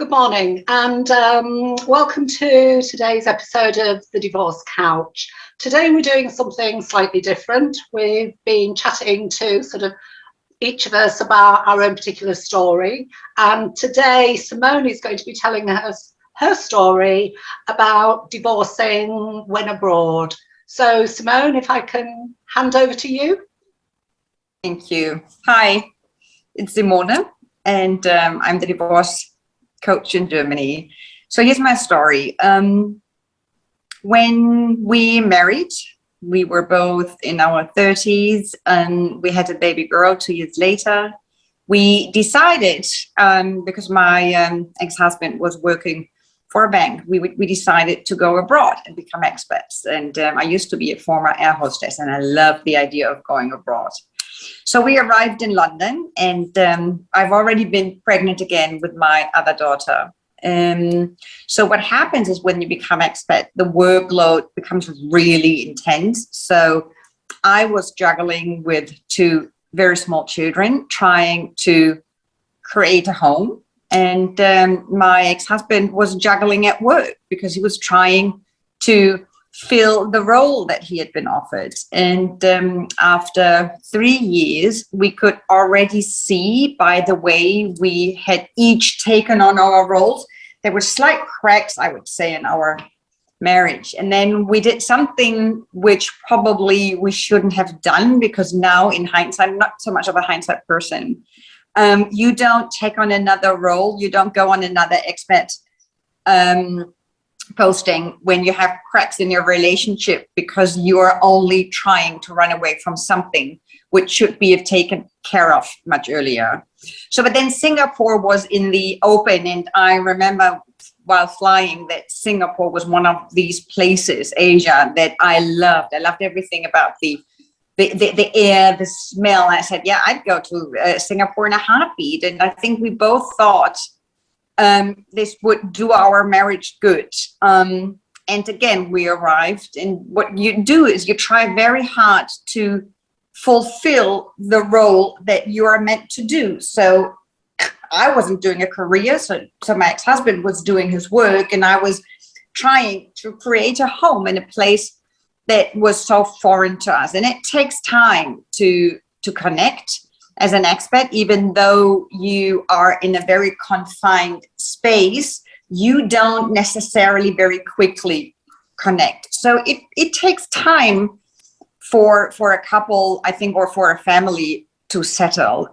Good morning and welcome to today's episode of The Divorce Couch. Today we're doing something slightly different. We've been chatting to sort of each of us about our own particular story, and today Simone is going to be telling us her story about divorcing when abroad. So Simone, if I can hand over to you. Thank you. Hi, it's Simone and I'm the divorce coach in Germany. So here's my story. When we married, we were both in our 30s and we had a baby girl 2 years later. We decided, because my ex-husband was working for a bank, we decided to go abroad and become expats. And I used to be a former air hostess and I love the idea of going abroad. So we arrived in London and I've already been pregnant again with my other daughter. So what happens is when you become expat, the workload becomes really intense. So I was juggling with two very small children, trying to create a home. And my ex-husband was juggling at work because he was trying to fill the role that he had been offered. And after 3 years, we could already see by the way we had each taken on our roles, there were slight cracks, I would say, in our marriage. And then we did something which probably we shouldn't have done, because now in hindsight, I'm not so much of a hindsight person. You don't take on another role. You don't go on another expat posting when you have cracks in your relationship, because you are only trying to run away from something which should be taken care of much earlier. So, but then Singapore was in the open, and I remember while flying that Singapore was one of these places, Asia, that I loved. I loved everything about the air, the smell. I said, yeah, I'd go to Singapore in a heartbeat. And I think we both thought this would do our marriage good. And again, we arrived, and what you do is you try very hard to fulfill the role that you are meant to do. So I wasn't doing a career, so my ex-husband was doing his work, and I was trying to create a home in a place that was so foreign to us. And it takes time to connect as an expat. Even though you are in a very confined space, you don't necessarily very quickly connect. So it takes time for a couple, I think, or for a family to settle.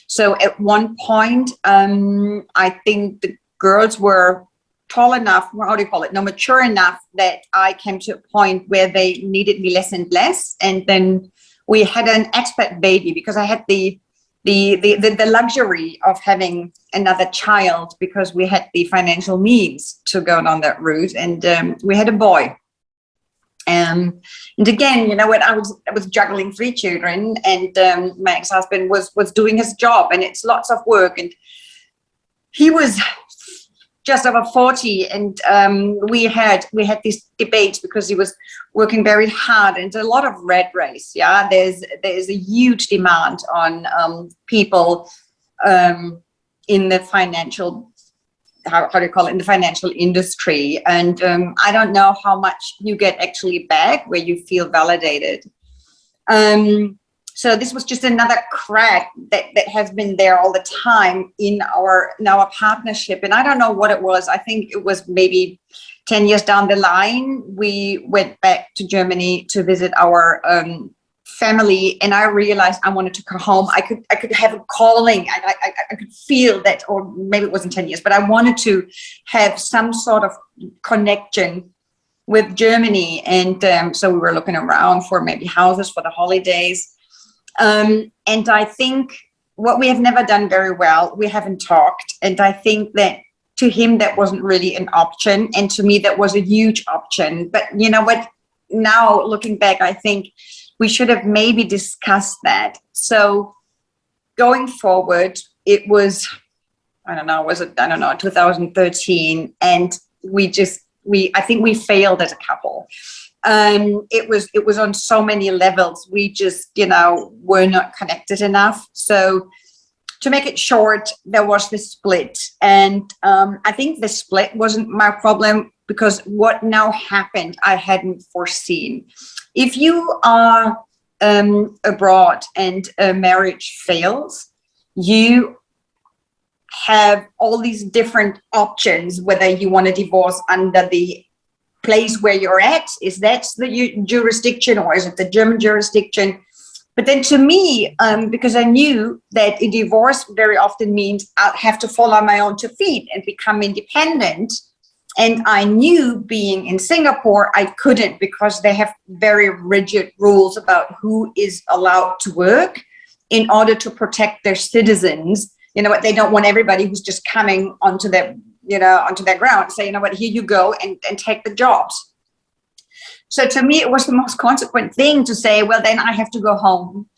So at one point, I think the girls were tall enough, how do you call it? No, mature enough that I came to a point where they needed me less and less. And then we had an expat baby, because I had the luxury of having another child, because we had the financial means to go down that route. And we had a boy. And again, you know what, I was juggling 3 children, and my ex-husband was doing his job, and it's lots of work. And he was just over 40, and we had these debates because he was working very hard, and a lot of rat race. Yeah, there's a huge demand on people in the financial, how do you call it, in the financial industry. And I don't know how much you get actually back where you feel validated. So this was just another crack that has been there all the time in our partnership. And I don't know what it was. I think it was maybe 10 years down the line. We went back to Germany to visit our family, and I realized I wanted to come home. I could have a calling. I could feel that, or maybe it wasn't 10 years, but I wanted to have some sort of connection with Germany. And so we were looking around for maybe houses for the holidays. And I think what we have never done very well, we haven't talked. And I think that to him, that wasn't really an option. And to me, that was a huge option. But you know what, now looking back, I think we should have maybe discussed that. So going forward, it was, I don't know, 2013. And I think we failed as a couple. It was on so many levels. We just, were not connected enough. So to make it short, there was this split. And I think the split wasn't my problem, because what now happened, I hadn't foreseen. If you are abroad and a marriage fails, you have all these different options, whether you want to divorce under the place where you're at, is that the jurisdiction, or is it the German jurisdiction? But then to me, because I knew that a divorce very often means I'll have to fall on my own 2 feet and become independent. And I knew, being in Singapore, I couldn't, because they have very rigid rules about who is allowed to work in order to protect their citizens. You know what, they don't want everybody who's just coming onto their ground, say, you know what, here you go, and take the jobs. So to me, it was the most consequent thing to say, well, then I have to go home,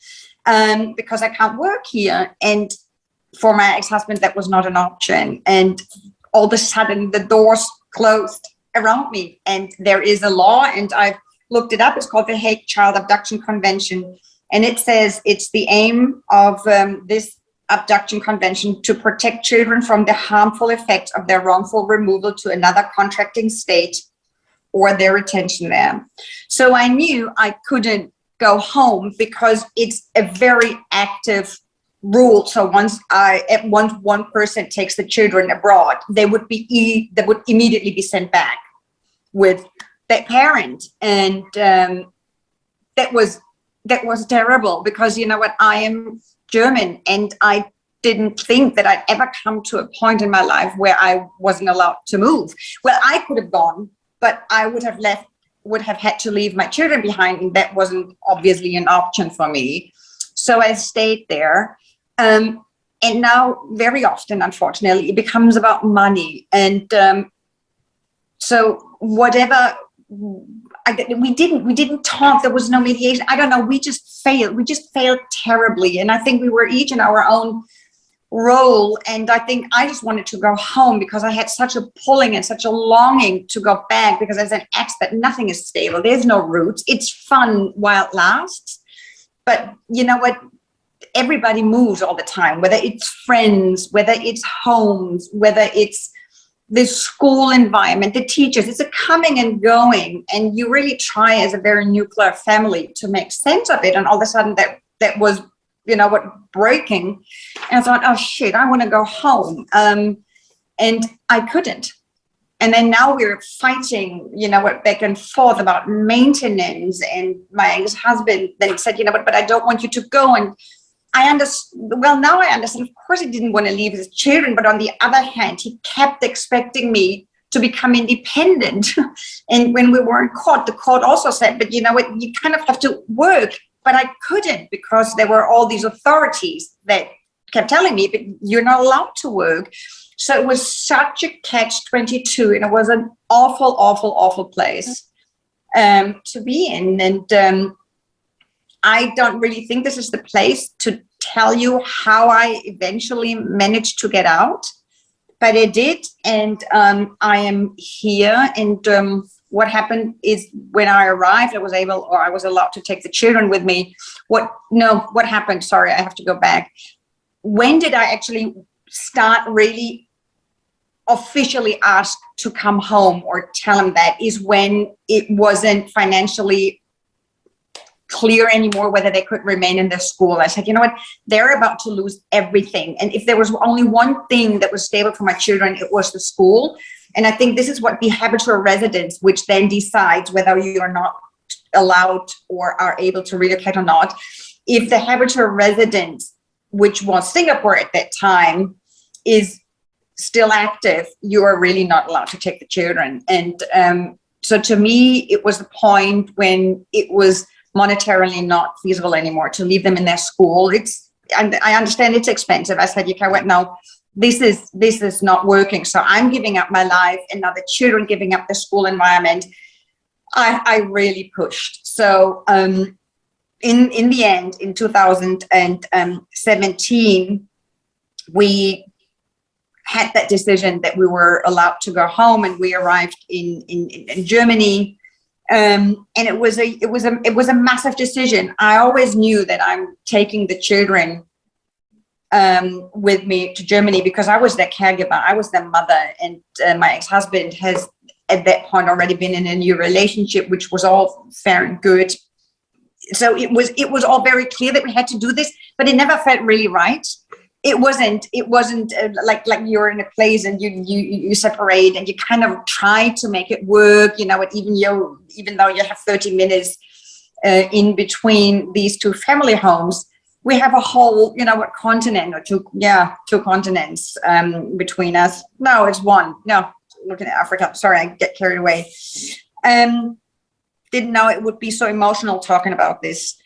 because I can't work here. And for my ex-husband, that was not an option. And all of a sudden, the doors closed around me. And there is a law, and I've looked it up. It's called the Hague Abduction Convention. And it says it's the aim of this abduction convention to protect children from the harmful effects of their wrongful removal to another contracting state or their retention there. So I knew I couldn't go home, because it's a very active rule. So once one person takes the children abroad, they would immediately be sent back with their parent. And that was terrible, because you know what, I am German, and I didn't think that I'd ever come to a point in my life where I wasn't allowed to move. Well, I could have gone, but I would have had to leave my children behind, and that wasn't obviously an option for me. So I stayed there. And now very often, unfortunately, it becomes about money. And so whatever, we didn't talk. There was no mediation. I don't know. We just failed terribly. And I think we were each in our own role. And I think I just wanted to go home, because I had such a pulling and such a longing to go back, because as an expat, nothing is stable. There's no roots. It's fun while it lasts. But you know what? Everybody moves all the time, whether it's friends, whether it's homes, whether it's the school environment, the teachers. It's a coming and going, and you really try as a very nuclear family to make sense of it. And all of a sudden that was, you know what, breaking. And I thought, oh shit, I want to go home. And I couldn't. And then now we're fighting, you know what, back and forth about maintenance. And my ex-husband then said, you know what, but I don't want you to go. And I understand. Well, now I understand. Of course, he didn't want to leave his children, but on the other hand, he kept expecting me to become independent. And when we were in court, the court also said, but you know what, you kind of have to work. But I couldn't, because there were all these authorities that kept telling me, but you're not allowed to work. So it was such a catch-22, and it was an awful, awful, awful place to be in. And I don't really think this is the place to tell you how I eventually managed to get out, but I did. And I am here. And what happened is, when I arrived, I was allowed to take the children with me. What happened? Sorry, I have to go back. When did I actually start really officially asked to come home, or tell them that, is when it wasn't financially clear anymore whether they could remain in the school. I said, you know what, they're about to lose everything. And if there was only one thing that was stable for my children, it was the school. And I think this is what the habitual residence, which then decides whether you are not allowed or are able to relocate or not. If the habitual residence, which was Singapore at that time, is still active, you are really not allowed to take the children. And so to me, it was the point when it was monetarily not feasible anymore to leave them in their school. And I understand it's expensive. I said, okay, wait, no, this is not working. So I'm giving up my life, and now the children giving up the school environment. I really pushed. So in the end, in 2017, we had that decision that we were allowed to go home, and we arrived in Germany. And it was a massive decision. I always knew that I'm taking the children with me to Germany because I was their caregiver, I was their mother, and my ex-husband has at that point already been in a new relationship, which was all fair and good. So it was all very clear that we had to do this, but it never felt really right. It wasn't like you're in a place and you separate and you kind of try to make it work, you know, and even though you have 30 minutes in between these two family homes, we have a whole, you know, what continent or two continents between us. No, it's one. No, looking at Africa. Sorry, I get carried away. Didn't know it would be so emotional talking about this.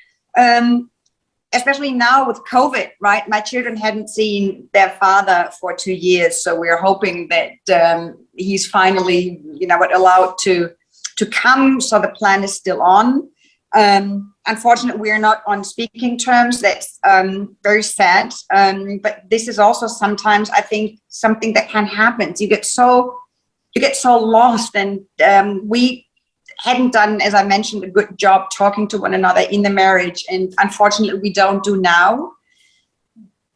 Especially now with COVID, right? My children hadn't seen their father for 2 years. So we're hoping that he's finally, you know, allowed to come. So the plan is still on. Unfortunately, we're not on speaking terms. That's very sad. But this is also sometimes, I think, something that can happen. You get so lost, and we hadn't done, as I mentioned, a good job talking to one another in the marriage, and unfortunately, we don't do now.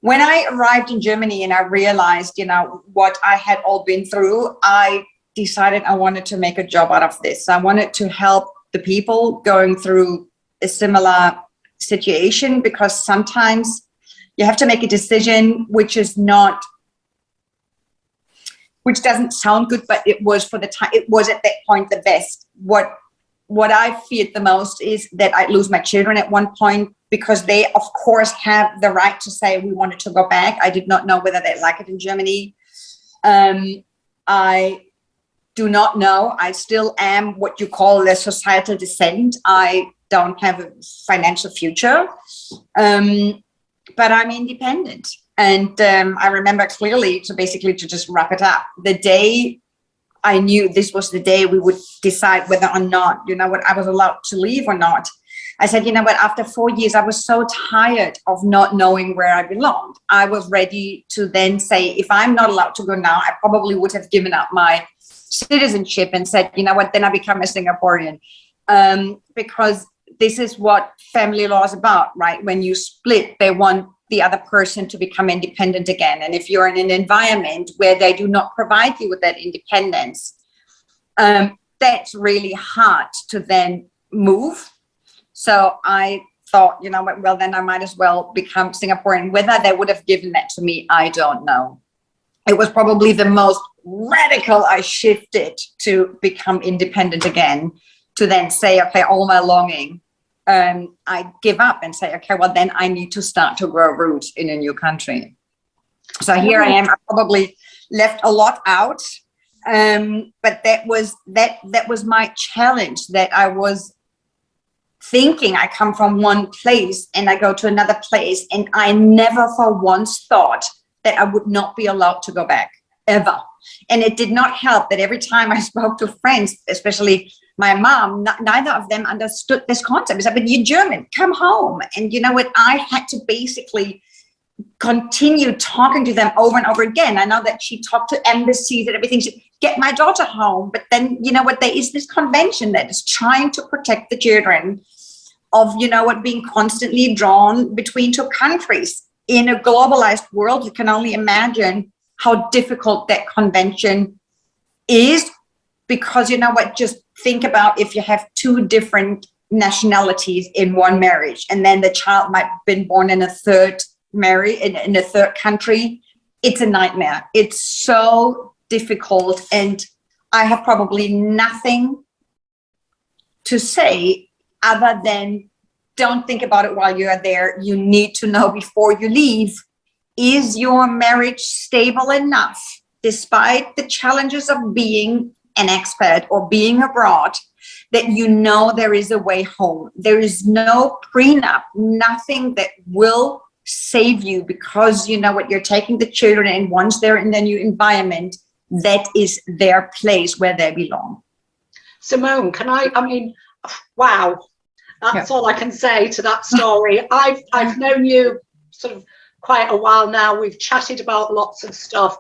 When I arrived in Germany and I realized, you know, what I had all been through, I decided I wanted to make a job out of this. I wanted to help the people going through a similar situation, because sometimes you have to make a decision which doesn't sound good, but it was for the time, it was at that point the best. What I feared the most is that I'd lose my children at one point, because they of course have the right to say we wanted to go back. I did not know whether they'd like it in Germany. I do not know. I still am what you call a societal descent. I don't have a financial future, but I'm independent. And I remember clearly, to just wrap it up, the day I knew this was the day we would decide whether or not, you know what, I was allowed to leave or not. I said, you know what, after 4 years, I was so tired of not knowing where I belonged. I was ready to then say, if I'm not allowed to go now, I probably would have given up my citizenship and said, you know what, then I become a Singaporean. Because this is what family law is about, right? When you split, they want the other person to become independent again. And if you're in an environment where they do not provide you with that independence, that's really hard to then move. So I thought, you know what, well, then I might as well become Singaporean. Whether they would have given that to me, I don't know. It was probably the most radical I shifted to become independent again, to then say, okay, all my longing, I give up and say, okay, well, then I need to start to grow roots in a new country. So here I am. I probably left a lot out, but that was my challenge, that I was thinking I come from one place and I go to another place, and I never for once thought that I would not be allowed to go back, ever. And it did not help that every time I spoke to friends, especially my mom, neither of them understood this concept. They said, but you're German, come home. And you know what? I had to basically continue talking to them over and over again. I know that she talked to embassies and everything to get my daughter home. But then, you know what? There is this convention that is trying to protect the children of, you know what, being constantly drawn between two countries. In a globalized world, you can only imagine how difficult that convention is, because, you know what, just think about if you have two different nationalities in one marriage, and then the child might have been born in a third in a third country. It's a nightmare. It's so difficult. And I have probably nothing to say other than, don't think about it while you are there. You need to know before you leave, is your marriage stable enough, despite the challenges of being an expat or being abroad, that you know there is a way home. There is no prenup, nothing that will save you, because you know what, you're taking the children, and once they're in the new environment, that is their place where they belong. Simone, wow. That's all I can say to that story. I've known you sort of quite a while now. We've chatted about lots of stuff.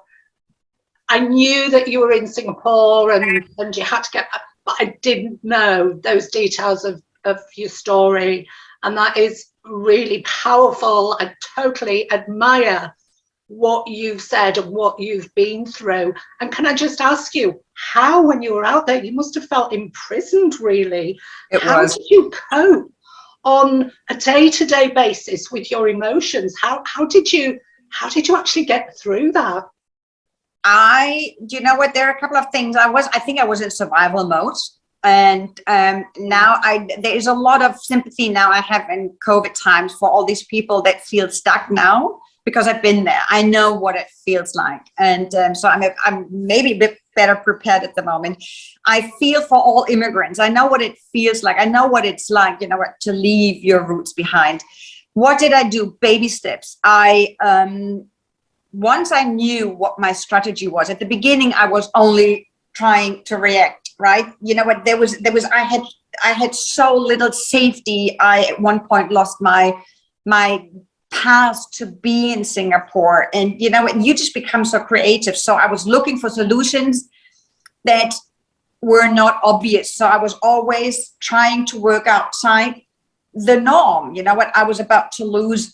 I knew that you were in Singapore and you had to get back, but I didn't know those details of your story. And that is really powerful. I totally admire what you've said and what you've been through. And can I just ask you, how, when you were out there, you must have felt imprisoned, really. How did you cope on a day-to-day basis with your emotions? How did you actually get through that? You know what, there are a couple of things. I think I was in survival mode. And now there is a lot of sympathy now I have in COVID times for all these people that feel stuck now, because I've been there. I know what it feels like. And so I'm maybe a bit better prepared at the moment. I feel for all immigrants. I know what it feels like. I know what it's like, you know, to leave your roots behind. What did I do? Baby steps. Once I knew what my strategy was, at the beginning, I was only trying to react, right? You know what, I had so little safety. I at one point lost my path to be in Singapore. And you know what, you just become so creative. So I was looking for solutions that were not obvious. So I was always trying to work outside the norm. You know what, I was about to lose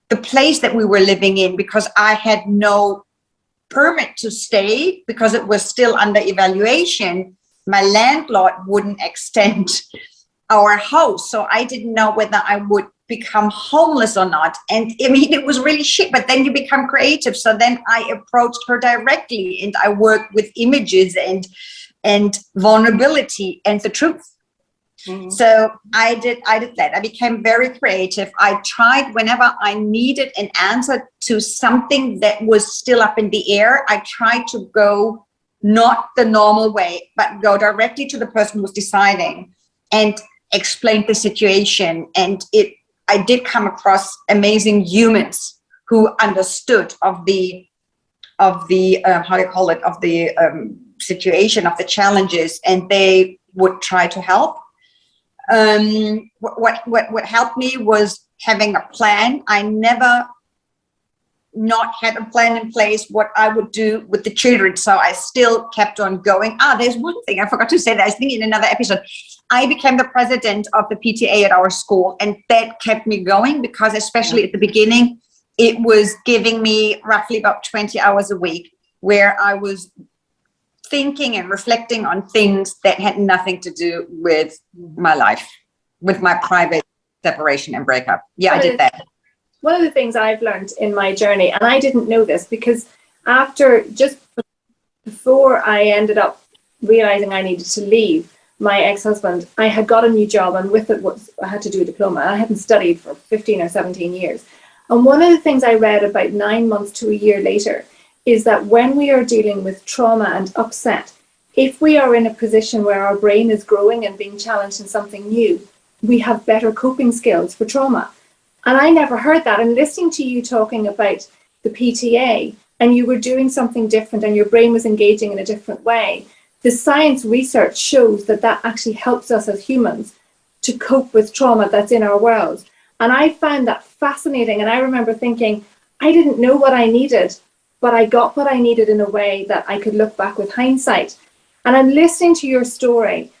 the place that we were living in because I had no permit to stay because it was still under evaluation. My landlord wouldn't extend our house, so I didn't know whether I would become homeless or not. And I mean, it was really shit, but then you become creative. So then I approached her directly and I worked with images and vulnerability and the truth. Mm-hmm. So I did that. I became very creative. I tried whenever I needed an answer to something that was still up in the air. I tried to go not the normal way, but go directly to the person who was deciding and explain the situation. And I did come across amazing humans who understood of the situation, of the challenges, and they would try to help. What helped me was having a plan. I never not had a plan in place what I would do with the children, so I still kept on going. There's one thing I forgot to say that I was thinking in another episode. I became the president of the PTA at our school, and that kept me going because especially at the beginning it was giving me roughly about 20 hours a week where I was thinking and reflecting on things that had nothing to do with my life, with my private separation and breakup. I did that. One of the things I've learned in my journey, and I didn't know this because just before I ended up realizing I needed to leave my ex-husband, I had got a new job, and with it I had to do a diploma. I hadn't studied for 15 or 17 years. And one of the things I read about 9 months to a year later is that when we are dealing with trauma and upset, if we are in a position where our brain is growing and being challenged in something new, we have better coping skills for trauma. And I never heard that. And listening to you talking about the PTA, and you were doing something different and your brain was engaging in a different way, the science research shows that that actually helps us as humans to cope with trauma that's in our world. And I found that fascinating. And I remember thinking, I didn't know what I needed, but I got what I needed in a way that I could look back with hindsight. And I'm listening to your story.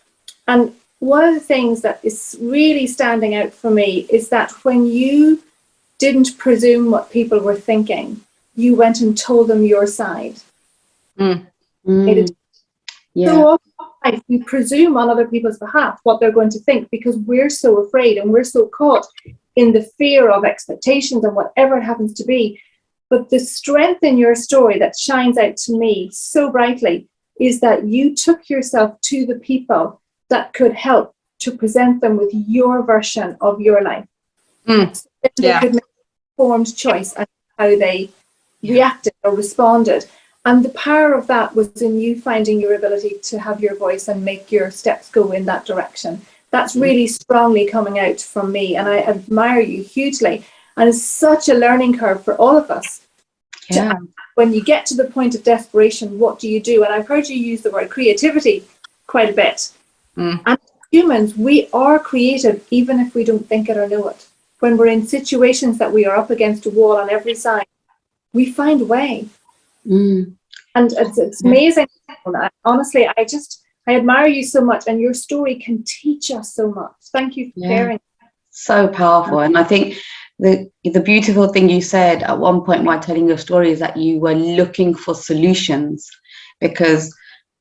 And one of the things that is really standing out for me is that when you didn't presume what people were thinking, you went and told them your side. So often we presume on other people's behalf what they're going to think because we're so afraid and we're so caught in the fear of expectations and whatever it happens to be. But the strength in your story that shines out to me so brightly is that you took yourself to the people that could help to present them with your version of your life. So they could make an informed choice as to how they reacted or responded. And the power of that was in you finding your ability to have your voice and make your steps go in that direction. That's really strongly coming out from me, and I admire you hugely. And it's such a learning curve for all of us. When you get to the point of desperation, what do you do? And I've heard you use the word creativity quite a bit. And humans, we are creative even if we don't think it or know it. When we're in situations that we are up against a wall on every side, we find a way. And it's amazing. Honestly, I admire you so much, and your story can teach us so much. Thank you for sharing. So powerful. And I think the beautiful thing you said at one point while telling your story is that you were looking for solutions, because,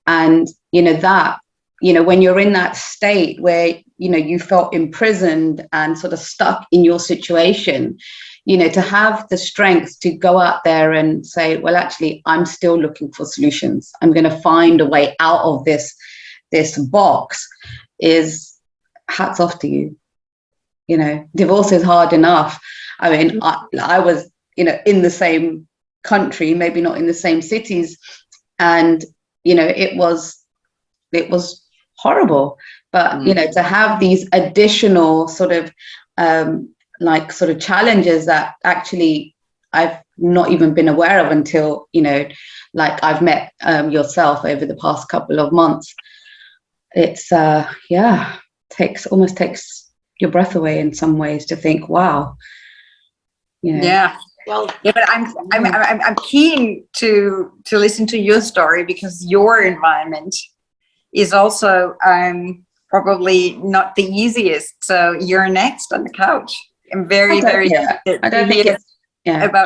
and that, when you're in that state where you felt imprisoned and sort of stuck in your situation, to have the strength to go out there and say, well, actually, I'm still looking for solutions, I'm going to find a way out of this box, is hats off to you. Divorce is hard enough. I mean, I was, in the same country, maybe not in the same cities, and it was horrible. But to have these additional sort of challenges that actually I've not even been aware of until I've met yourself over the past couple of months. It's takes your breath away in some ways to think, wow. Yeah. Well, yeah, but I'm keen to listen to your story, because your environment is also probably not the easiest. So you're next on the couch. I'm very I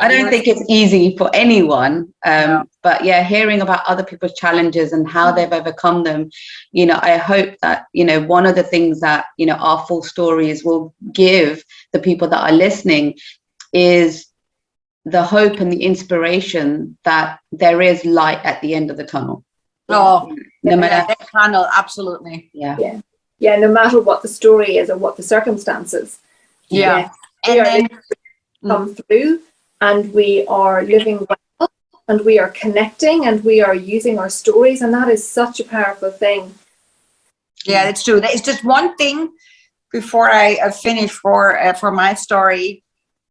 don't think it's easy for anyone. No. But yeah, hearing about other people's challenges and how they've overcome them, I hope that, one of the things that, our full stories will give the people that are listening is the hope and the inspiration that there is light at the end of the tunnel. Oh, no matter that tunnel, absolutely. Yeah, no matter what the story is or what the circumstances. Yeah. We are come through, and we are living well, and we are connecting, and we are using our stories, and that is such a powerful thing. Yeah, that's true. It's just one thing before I finish for my story.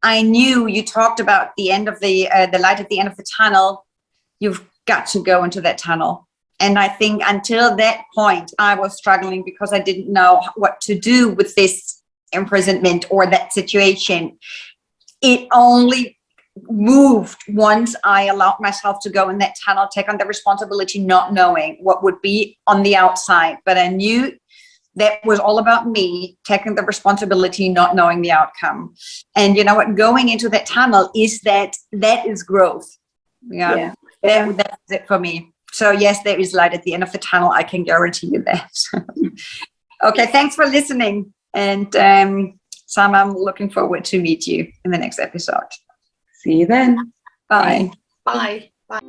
I knew you talked about the end of the light at the end of the tunnel. You've got to go into that tunnel. And I think until that point, I was struggling because I didn't know what to do with this imprisonment or that situation. It only moved once I allowed myself to go in that tunnel, take on the responsibility, not knowing what would be on the outside. But I knew that was all about me taking the responsibility, not knowing the outcome. And you know what? Going into that tunnel that is growth. Yeah. That's it for me. So yes, there is light at the end of the tunnel. I can guarantee you that. Okay, thanks for listening. And Sam, I'm looking forward to meet you in the next episode. See you then. Bye. Bye. Bye.